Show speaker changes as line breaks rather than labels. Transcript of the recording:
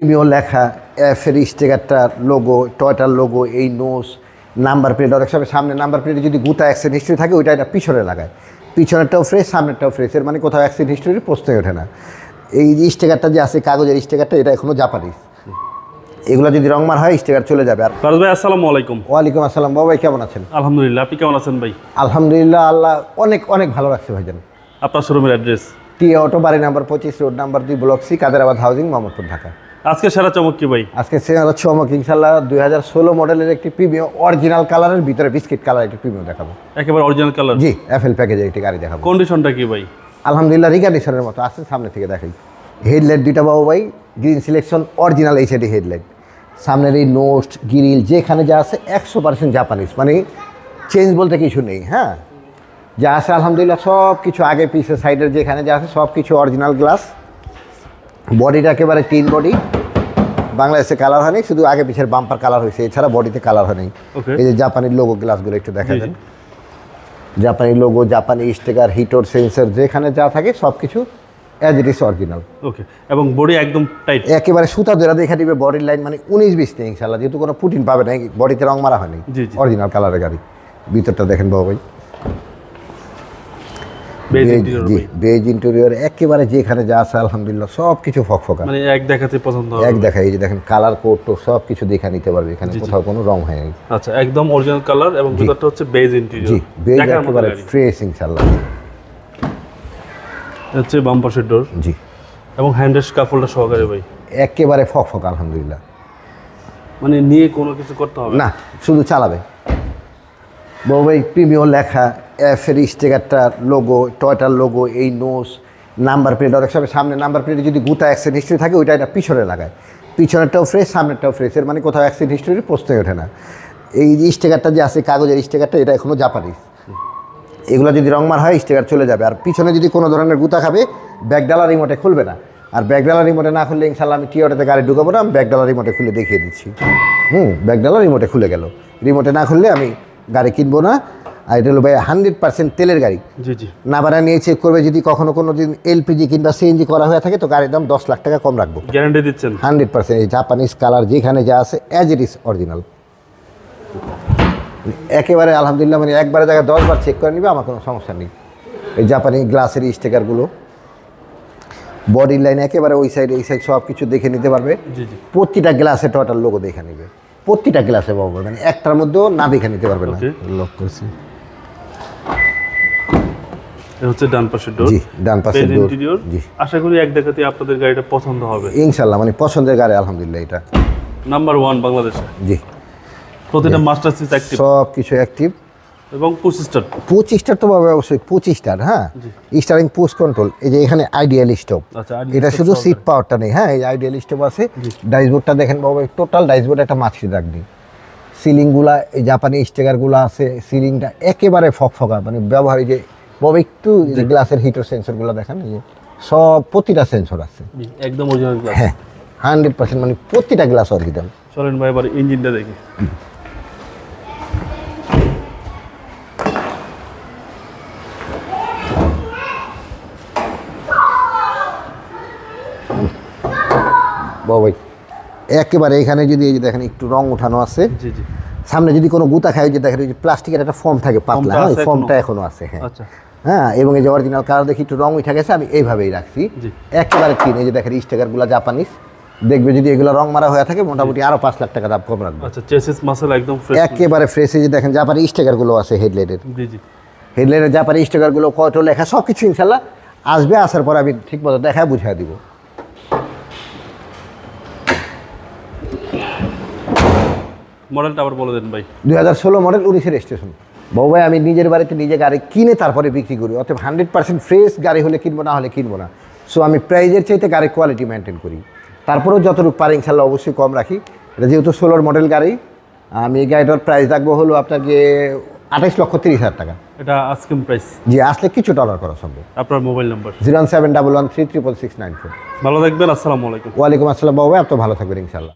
Premio লেখা এফের স্টিকারটা logo টয়টার logo এই নোজ নাম্বার প্লেট অনেক সময় সামনে নাম্বার প্লেটে যদি গুতা অ্যাক্সিডেন্ট হিস্ট্রি থাকে ওইটা এটা পিছনে লাগায়, পিছনেরটাও ফ্রেশ সামনেরটাও ফ্রেশ, এর মানে কোথাও অ্যাক্সিডেন্ট হিস্ট্রি প্রশ্নই ওঠে না। এই স্টিকারটা যে আছে কাগজের স্টিকারটা এটা এখনও জাপানিজ, এগুলো যদি রংমার হয় স্টিকার চলে যাবে। আর
ফারুক ভাই আসসালামু আলাইকুম।
ওয়ালাইকুম আসসালাম। বাবা ভাই কেমন আছেন?
আলহামদুলিল্লাহ, আপনি কেমন আছেন ভাই?
আলহামদুলিল্লাহ, আল্লাহ অনেক অনেক ভালো রাখছে ভাইজান।
আপনার শোরুমের অ্যাড্রেস?
টিয়া অটো, বাড়ি number 25, road number 2, block C, Kaderabad housing, Mohammadpur, Dhaka.
আজকে সেরা চমক কি ভাই?
আজকে সেরা চমক ইনশাল্লাহ 2016 মডেলের একটি প্রিমিয়াম অরিজিনাল কালারের ভিতরে বিস্কিট কালার একটি প্রিমিয়াম দেখাবো।
একেবারে অরিজিনাল কালার?
জি, এফএল প্যাকেজের একটি গাড়ি দেখাবো।
কন্ডিশনটা কি ভাই?
আলহামদুলিল্লাহ রিকন্ডিশনের মতো আছে। সামনে থেকে দেখাই, হেডলাইট দুইটা বাবু ভাই green selection original HD headlight. সামনের এই নোস্ট গ্রিল যেখানে যা আছে 100% জাপানিজ, মানে চেঞ্জ বলতে কিছু নেই। হ্যাঁ, যা আছে আলহামদুলিল্লাহ সব কিছু আগে পিছে সাইডের যেখানে যা আছে সব কিছু অরিজিনাল গ্লাস। বডিটা একেবারে টিন বডি, বাংলাদেশে কালার হয়নি, শুধু আগে পিছের বাম্পার কালার হয়েছে, এছাড়া বডিতে কালার হয়নি। এই যে জাপানির লোগো গ্লাসগুলো একটু দেখা যায়, জাপানি লোগো, জাপানি স্টিকার, হিটর, সেন্সর যেখানে যা থাকে সব কিছু অ্যাজ ইট ইজ অরিজিনাল।
ওকে, এবং বডি একদম টাইট,
একেবারে সুতা ধরে দেখা দিবে। বডির লাইন মানে 19-20 নেই ইনশাল্লাহ, যেহেতু কোনো পুটিন পাবে না, বডিতে রং মারা হয়নি, অরিজিনাল কালারের গাড়ি। ভিতরটা দেখেন বাবু ভাই, বেজ ইন্টেরিয়র একেবারে যেখানে যা আছে আলহামদুলিল্লাহ সব কিছু ফকফকা, মানে
এক দেখাতে পছন্দ হবে।
এক দেখা, এই যে দেখেন কালার কোড তো সব কিছু দেখা নিতে পারবে, এখানে কোথাও কোনো রং হয় নাই।
আচ্ছা, একদম অরিজিনাল কালার এবং ভিতরটা হচ্ছে বেজ ইন্টেরিয়র।
জি, বেজ একেবারে ফ্রেশ ইনশাআল্লাহ।
হচ্ছে বাম্পার সেট ডোর।
জি,
এবং হ্যান্ডরেস্ট কাপড়টা সহকারে ভাই
একেবারে ফকফকা আলহামদুলিল্লাহ,
মানে নিয়ে কোনো কিছু করতে হবে
না, শুধু চালাবে। বাবু ভাই প্রিমিও লেখা এফের স্টিকারটা লোগো টয়টার লোগো এই নোজ নাম্বার প্লেট অনেক সময় সামনে নাম্বার প্লেটে যদি গুতা অ্যাক্সিডেন্ট হিস্ট্রি থাকে ওইটা এটা পিছনে লাগায়, পিছনেরটাও ফ্রেশ সামনেরটাও ফ্রেশ, এর মানে কোথাও অ্যাক্সিডেন্ট হিস্ট্রি প্রশ্নই ওঠে না। এই স্টিকারটা যে আছে কাগজের স্টিকারটা এটা এখনও জাপানিজ, এগুলো যদি রংমার হয় স্টিকার চলে যাবে। আর পিছনে যদি কোনো ধরনের গুতা খাবে ব্যাকডালা রিমোটে খুলবে না, আর ব্যাকডালা রিমোটে না খুললে ইনশাল্লাহ আমি টিওটাতে গাড়ি ঢুকাবো না, আমি ব্যাকডালা রিমোটে খুলে দেখিয়ে দিচ্ছি। ব্যাকডালা রিমোটে খুলে গেল, রিমোটে না খুললে আমি গাড়ি কিনবো না। আর এটা হলো ভাই 100% তেলের গাড়ি।
জি জি,
না বাড়া নিয়ে চেক করবে, যদি কখনো কোনো দিন এলপিজি কিংবা সিএনজি করা হয়ে থাকে তো গাড়ির দাম 10 লাখ টাকা কম রাখবো,
গ্যারান্টি দিচ্ছেন
100%। এই জাপানিজ কালার যেখানে যা আছে অ্যাজ ইট ইজ অরিজিনাল, একেবারে আলহামদুলিল্লাহ, মানে একবারে জায়গায় 10 বার চেক করে নিবে, আমার কোনো সমস্যা নেই। এই জাপানি গ্লাসের স্টিকারগুলো বডির লাইন একেবারে ওই সাইড এই সাইড সব কিছু দেখে নিতে পারবে। প্রতিটা গ্লাসে টোটাল লোগো দেখে নিবে, প্রতিটা গ্লাসে পাবো, মানে একটার মধ্যেও না দেখে নিতে পারবে না। লক করছি,
হচ্ছে ডান পাশের ডোর।
জি, ডান পাশের ডোর। জি,
আশা করি এক দেখাতে আপনাদের গাড়িটা পছন্দ হবে
ইনশাআল্লাহ, মানে পছন্দের গাড়ি আলহামদুলিল্লাহ। এটা
নাম্বার 1 বাংলাদেশে।
জি,
প্রতিটা মাস্টার সিট অ্যাক্টিভ,
সব কিছু অ্যাক্টিভ
এবং 25
স্টার তো পাবে অবশ্যই, 25 স্টার। হ্যাঁ, স্টারিং পুশ কন্ট্রোল, এই যে এখানে আইডিয়াল স্টপ, এটা শুধু সিট পাওয়ারটা নেই। হ্যাঁ, এই আইডিয়াল স্টপ আছে। ডাইসবোর্ডটা দেখেন বাবা, টোটাল ডাইসবোর্ড একটা মাছি রাখবি। সিলিংগুলা এই জাপানি স্টিকারগুলো আছে, সিলিংটা একেবারে ফকফকা, মানে ব্যবহার। এই যে বাবা একটু যে গ্লাসের হিটার সেন্সরগুলো দেখেন, এই যে সব প্রতিটা সেন্সর আছে,
একদম অরিজিনাল গ্লাস।
হ্যাঁ 100%, মানে প্রতিটা গ্লাস অরিজিনাল।
চলেন ভাই এবার ইঞ্জিনটা দেখি।
বাবাই একেবারে এখানে যদি এই যে দেখেন একটু রং উঠানো আছে,
জি জি,
সামনে যদি কোনো গুতা খায়, যে দেখেন ওই যে প্লাস্টিকের একটা ফর্ম থাকে পাতলা, ওই ফর্মটা এখনো আছে। হ্যাঁ
আচ্ছা,
হ্যাঁ, এবং এই যে অরিজিনাল কালার দেখি একটু রং উঠে গেছে, আমি এইভাবেই রাখছি একেবারে ক্লিন। এই যে দেখেন স্টিকারগুলো জাপানিজ, দেখবে যদি এগুলো রং মারা হয়ে থাকে মোটামুটি আরো 5 লাখ টাকা দাম কম রাখবে।
আচ্ছা, চেসিস মাসল একদম ফ্রেশ,
একেবারে ফ্রেশ। এই যে দেখেন জাপানি স্টিকারগুলো আছে হেডলাইটের,
জি জি,
হেডলাইটের জাপানি স্টিকারগুলো কত লেখা সব কিছু ইনশাল্লাহ আসবে, আসার পর আমি ঠিক মতো দেখা বুঝিয়ে দিব।
মডেলটা আবার বলে দেন ভাই।
2016 মডেল, 19-এর রেজিস্ট্রেশন। বাবু ভাই আমি নিজের বাড়িতে নিজে গাড়ি কিনে তারপরে বিক্রি করি, অতএব 100% ফ্রেশ গাড়ি হলে কিনবো, না হলে কিনবো না। সো আমি প্রাইজের চাইতে গাড়ির কোয়ালিটি মেনটেন করি, তারপরেও যতটুকু পারি ইনশাল্লাহ অবশ্যই কম রাখি। এটা যেহেতু 16 মডেল গাড়ি, আমি এই গাড়িটার প্রাইস রাখবো হলো আপনাকে 28,30,000 টাকা।
এটা আজকের প্রাইস?
জি, আসলে কিছু ডলার করা সম্ভব।
আপনার মোবাইল নাম্বার?
01711366694।
ভালো থাকবেন, আসসালামু আলাইকুম।
ওয়ালাইকুম আসসালাম বাবু ভাই, আপনি ভালো থাকবেন ইনশাল্লাহ।